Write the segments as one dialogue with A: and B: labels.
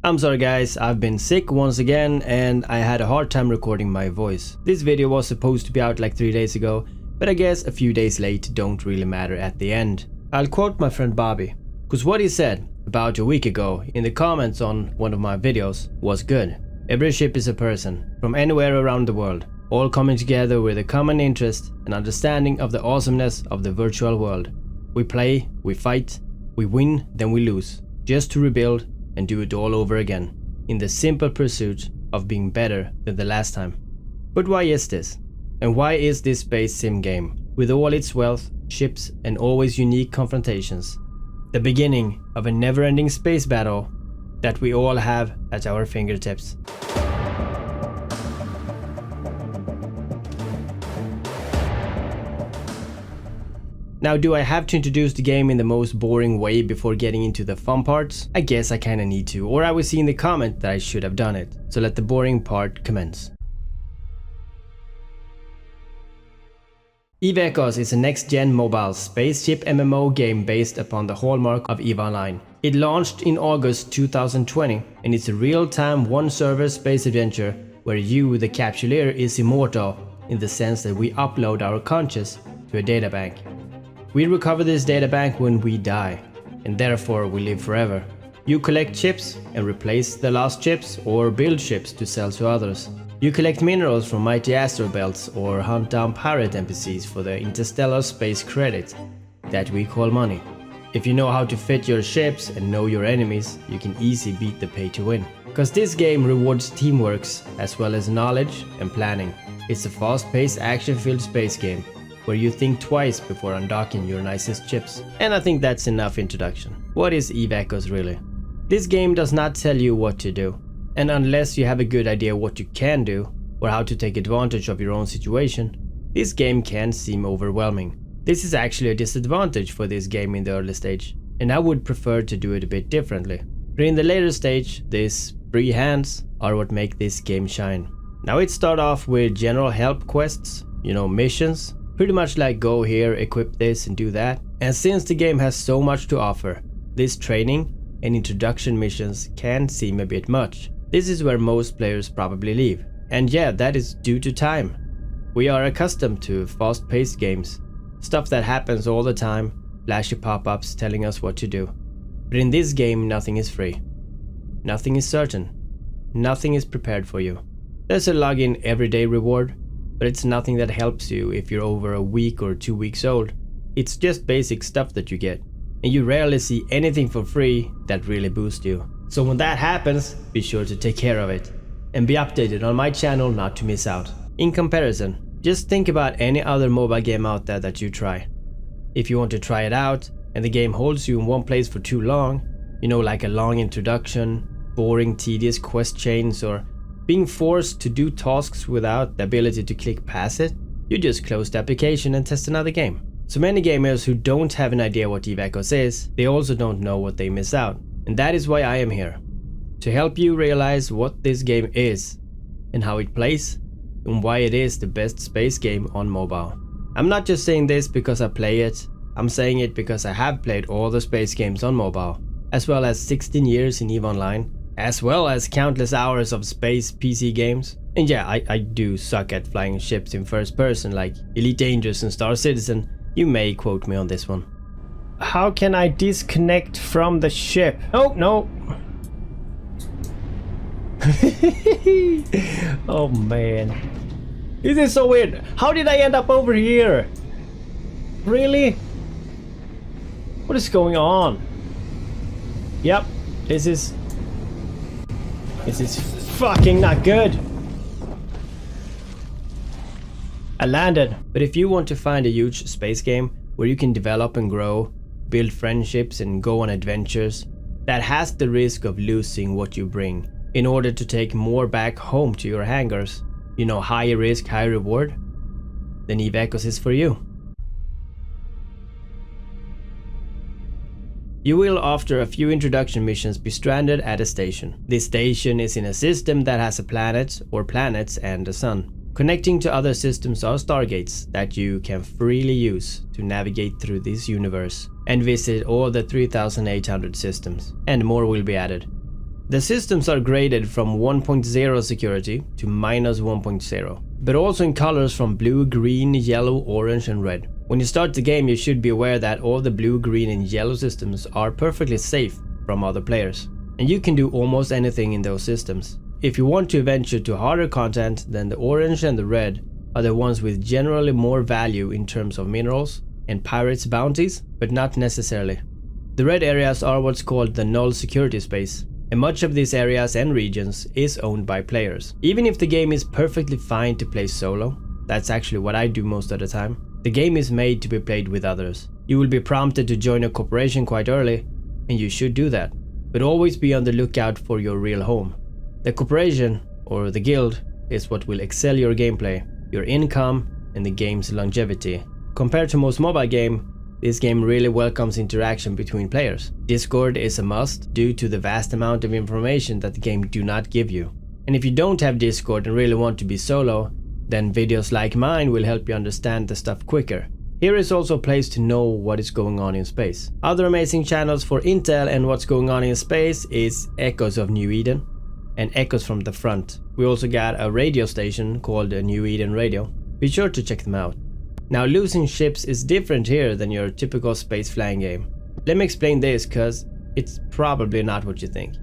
A: I'm sorry guys, I've been sick once again and I had a hard time recording my voice. This video was supposed to be out like 3 days ago, but I guess a few days late don't really matter at the end. I'll quote my friend Bobby, cause what he said about a week ago in the comments on one of my videos was good. Every ship is a person, from anywhere around the world, all coming together with a common interest and understanding of the awesomeness of the virtual world. We play, we fight, we win, then we lose, just to rebuild and do it all over again, in the simple pursuit of being better than the last time. But why is this? And why is this space sim game, with all its wealth, ships and always unique confrontations, the beginning of a never-ending space battle that we all have at our fingertips? Now, do I have to introduce the game in the most boring way before getting into the fun parts? I guess I kinda need to, or I will see in the comment that I should have done it. So let the boring part commence. EVE Echoes is a next-gen mobile spaceship MMO game based upon the hallmark of EVE Online. It launched in August 2020 and it's a real-time one-server space adventure where you, the capsuleer, is immortal in the sense that we upload our conscious to a databank. We recover this databank when we die, and therefore we live forever. You collect chips and replace the lost chips or build ships to sell to others. You collect minerals from mighty asteroid belts or hunt down pirate NPCs for the interstellar space credit that we call money. If you know how to fit your ships and know your enemies, you can easily beat the pay to win. Cause this game rewards teamwork as well as knowledge and planning. It's a fast-paced action-filled space game where you think twice before undocking your nicest chips. And I think that's enough introduction. What is EVE Echoes really? This game does not tell you what to do, and unless you have a good idea what you can do or how to take advantage of your own situation, this game can seem overwhelming. This is actually a disadvantage for this game in the early stage, and I would prefer to do it a bit differently. But in the later stage, these free hands are what make this game shine. Now it starts off with general help quests, missions, pretty much like go here, equip this and do that. And since the game has so much to offer, this training and introduction missions can seem a bit much. This is where most players probably leave. And yeah, that is due to time. We are accustomed to fast-paced games, stuff that happens all the time, flashy pop-ups telling us what to do. But in this game, nothing is free. Nothing is certain. Nothing is prepared for you. There's a login everyday reward, but it's nothing that helps you if you're over a week or 2 weeks old. It's just basic stuff that you get, and you rarely see anything for free that really boosts you. So when that happens, be sure to take care of it, and be updated on my channel not to miss out. In comparison, just think about any other mobile game out there that you try. If you want to try it out, and the game holds you in one place for too long, like a long introduction, boring tedious quest chains, or being forced to do tasks without the ability to click past it, you just close the application and test another game. So many gamers who don't have an idea what EVE Echoes is, they also don't know what they miss out. And that is why I am here. To help you realize what this game is, and how it plays, and why it is the best space game on mobile. I'm not just saying this because I play it, I'm saying it because I have played all the space games on mobile, as well as 16 years in EVE Online, as well as countless hours of space PC games. And yeah, I do suck at flying ships in first person like Elite Dangerous and Star Citizen. You may quote me on this one. How can I disconnect from the ship? Oh, no. Oh man. This is so weird. How did I end up over here? Really? What is going on? Yep, this is fucking not good. I landed. But if you want to find a huge space game where you can develop and grow, build friendships and go on adventures, that has the risk of losing what you bring in order to take more back home to your hangars, high risk, high reward, then EVE Echoes is for you. You will, after a few introduction missions, be stranded at a station. This station is in a system that has a planet or planets and a sun. Connecting to other systems are stargates that you can freely use to navigate through this universe and visit all the 3,800 systems, and more will be added. The systems are graded from 1.0 security to -1.0, but also in colors from blue, green, yellow, orange and red. When you start the game, you should be aware that all the blue, green and yellow systems are perfectly safe from other players, and you can do almost anything in those systems. If you want to venture to harder content, then the orange and the red are the ones with generally more value in terms of minerals and pirates' bounties, but not necessarily. The red areas are what's called the null security space, and much of these areas and regions is owned by players. Even if the game is perfectly fine to play solo, that's actually what I do most of the time, the game is made to be played with others. You will be prompted to join a corporation quite early, and you should do that, but always be on the lookout for your real home. The corporation, or the guild, is what will excel your gameplay, your income, and the game's longevity. Compared to most mobile games, this game really welcomes interaction between players. Discord is a must due to the vast amount of information that the game do not give you. And if you don't have Discord and really want to be solo, then videos like mine will help you understand the stuff quicker. Here is also a place to know what is going on in space. Other amazing channels for intel and what's going on in space is Echoes of New Eden and Echoes from the Front. We also got a radio station called New Eden Radio. Be sure to check them out. Now, losing ships is different here than your typical space flying game. Let me explain this, cause it's probably not what you think.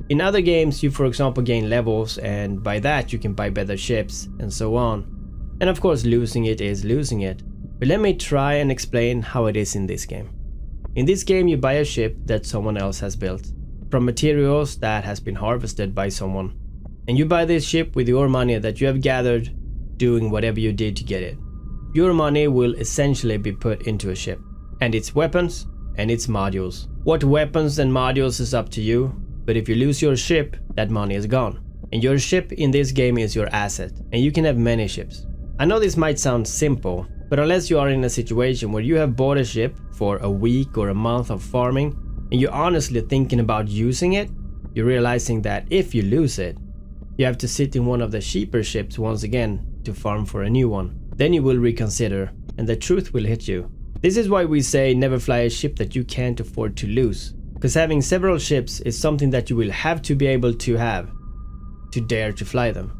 A: In other games, you for example gain levels, and by that you can buy better ships and so on. And of course losing it is losing it. But let me try and explain how it is in this game. In this game you buy a ship that someone else has built, from materials that has been harvested by someone. And you buy this ship with your money that you have gathered doing whatever you did to get it. Your money will essentially be put into a ship, and its weapons and its modules. What weapons and modules is up to you, but if you lose your ship, that money is gone. And your ship in this game is your asset, and you can have many ships. I know this might sound simple, but unless you are in a situation where you have bought a ship for a week or a month of farming, and you're honestly thinking about using it, you're realizing that if you lose it, you have to sit in one of the cheaper ships once again to farm for a new one. Then you will reconsider, and the truth will hit you. This is why we say never fly a ship that you can't afford to lose, because having several ships is something that you will have to be able to have to dare to fly them.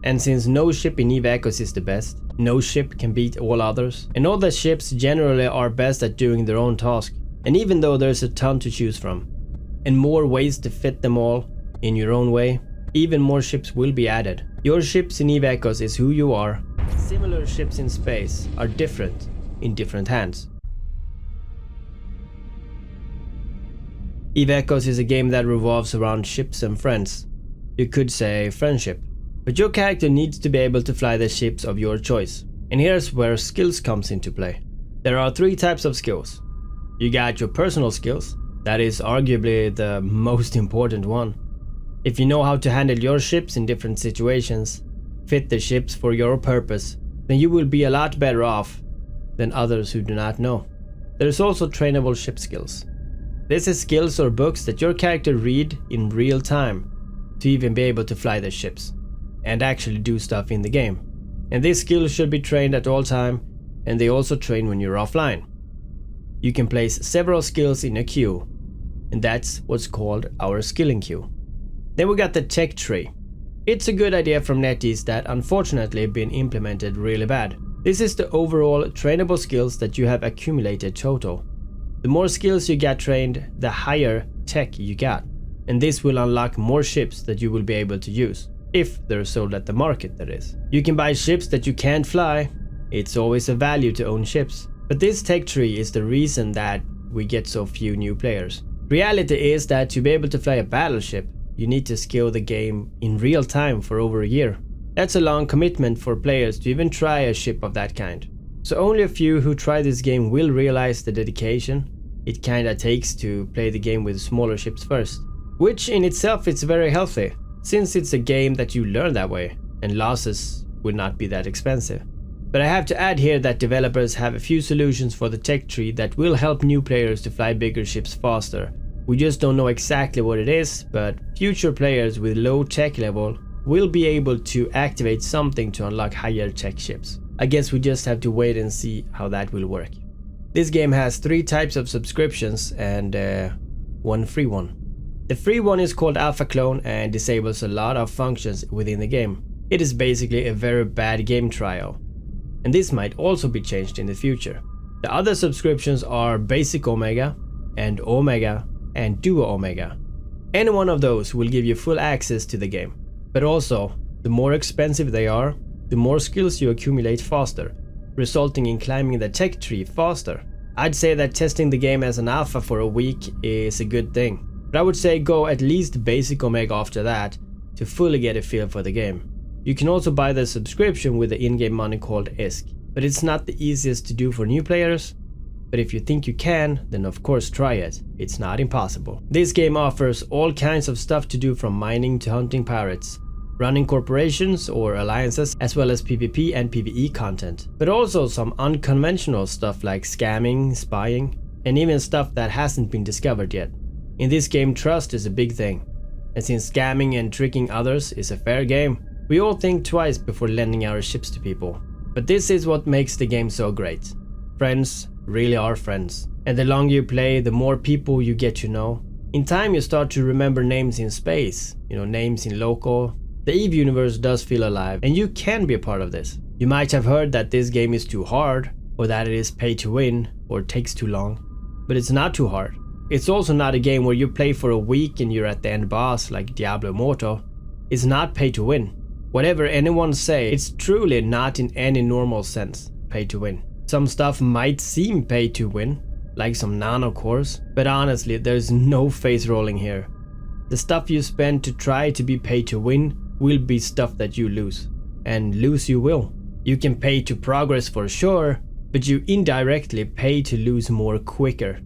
A: And since no ship in EVE Echoes is the best, no ship can beat all others, and all the ships generally are best at doing their own task. And even though there's a ton to choose from, and more ways to fit them all in your own way, even more ships will be added. Your ships in EVE Echoes is who you are. Similar ships in space are different in different hands. EVE Echoes is a game that revolves around ships and friends. You could say friendship. But your character needs to be able to fly the ships of your choice. And here's where skills comes into play. There are 3 types of skills. You got your personal skills. That is arguably the most important one. If you know how to handle your ships in different situations, fit the ships for your purpose, then you will be a lot better off than others who do not know. There is also trainable ship skills. This is skills or books that your character read in real time to even be able to fly the ships and actually do stuff in the game. And these skills should be trained at all time, and they also train when you're offline. You can place several skills in a queue, and that's what's called our skilling queue. Then we got the tech tree. It's a good idea from NetEase that unfortunately been implemented really bad. This is the overall trainable skills that you have accumulated total. The more skills you get trained, the higher tech you got. And this will unlock more ships that you will be able to use. If they're sold at the market, that is. You can buy ships that you can't fly. It's always a value to own ships. But this tech tree is the reason that we get so few new players. Reality is that to be able to fly a battleship, you need to skill the game in real time for over a year. That's a long commitment for players to even try a ship of that kind. So only a few who try this game will realize the dedication it kinda takes to play the game with smaller ships first. Which in itself is very healthy, since it's a game that you learn that way, and losses will not be that expensive. But I have to add here that developers have a few solutions for the tech tree that will help new players to fly bigger ships faster. We just don't know exactly what it is, but future players with low tech level will be able to activate something to unlock higher tech ships. I guess we just have to wait and see how that will work. This game has 3 types of subscriptions and one free one. The free one is called Alpha Clone and disables a lot of functions within the game. It is basically a very bad game trial. And this might also be changed in the future. The other subscriptions are Basic Omega and Duo Omega. Any one of those will give you full access to the game. But also, the more expensive they are, the more skills you accumulate faster, resulting in climbing the tech tree faster. I'd say that testing the game as an alpha for a week is a good thing, but I would say go at least Basic Omega after that to fully get a feel for the game. You can also buy the subscription with the in-game money called ESC, but it's not the easiest to do for new players. But if you think you can, then of course try it. It's not impossible. This game offers all kinds of stuff to do, from mining to hunting pirates, running corporations or alliances, as well as PvP and PvE content. But also some unconventional stuff like scamming, spying, and even stuff that hasn't been discovered yet. In this game, trust is a big thing. And since scamming and tricking others is a fair game, we all think twice before lending our ships to people. But this is what makes the game so great. Friends really are friends. And the longer you play, the more people you get to know. In time you start to remember names in space, names in local. The EVE universe does feel alive, and you can be a part of this. You might have heard that this game is too hard, or that it is pay to win, or takes too long. But it's not too hard. It's also not a game where you play for a week and you're at the end boss like Diablo Immortal. It's not pay to win. Whatever anyone say, it's truly not in any normal sense pay to win. Some stuff might seem pay to win, like some nanocores, but honestly there's no face rolling here. The stuff you spend to try to be pay to win will be stuff that you lose. And lose you will. You can pay to progress for sure, but you indirectly pay to lose more quicker.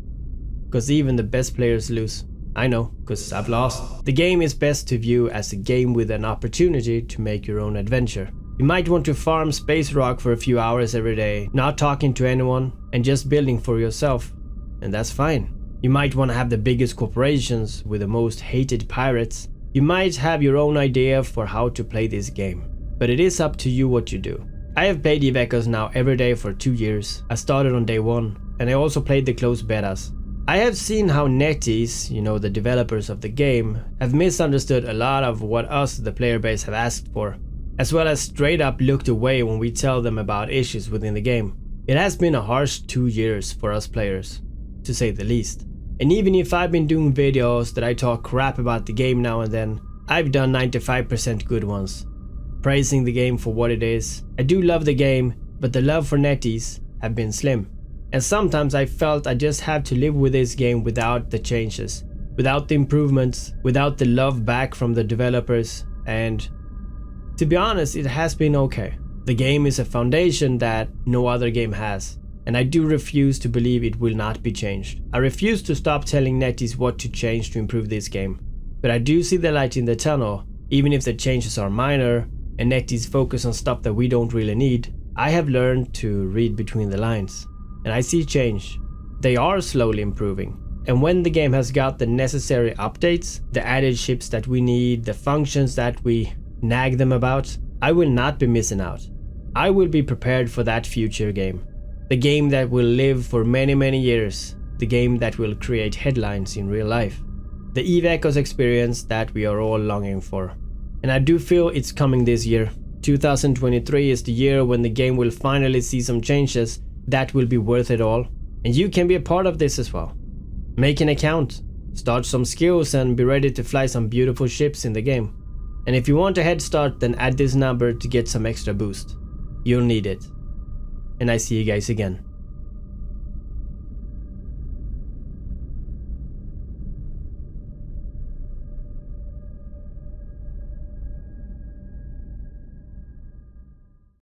A: Because even the best players lose. I know, because I've lost. The game is best to view as a game with an opportunity to make your own adventure. You might want to farm space rock for a few hours every day, not talking to anyone, and just building for yourself. And that's fine. You might want to have the biggest corporations with the most hated pirates. You might have your own idea for how to play this game, but it is up to you what you do. I have played EVE Echoes now every day for 2 years. I started on day 1, and I also played the closed betas. I have seen how NetEase, the developers of the game, have misunderstood a lot of what us, the player base, have asked for, as well as straight up looked away when we tell them about issues within the game. It has been a harsh 2 years for us players, to say the least. And even if I've been doing videos that I talk crap about the game now and then, I've done 95% good ones, praising the game for what it is. I do love the game, but the love for NetEase have been slim. And sometimes I felt I just have to live with this game without the changes, without the improvements, without the love back from the developers, and to be honest, it has been okay. The game is a foundation that no other game has. And I do refuse to believe it will not be changed. I refuse to stop telling NetEase what to change to improve this game. But I do see the light in the tunnel, even if the changes are minor and NetEase focus on stuff that we don't really need. I have learned to read between the lines, and I see change. They are slowly improving. And when the game has got the necessary updates, the added ships that we need, the functions that we nag them about, I will not be missing out. I will be prepared for that future game. The game that will live for many years. The game that will create headlines in real life. The EVE Echoes experience that we are all longing for. And I do feel it's coming this year. 2023 is the year when the game will finally see some changes that will be worth it all. And you can be a part of this as well. Make an account, start some skills, and be ready to fly some beautiful ships in the game. And if you want a head start, then add this number to get some extra boost. You'll need it. And I see you guys again.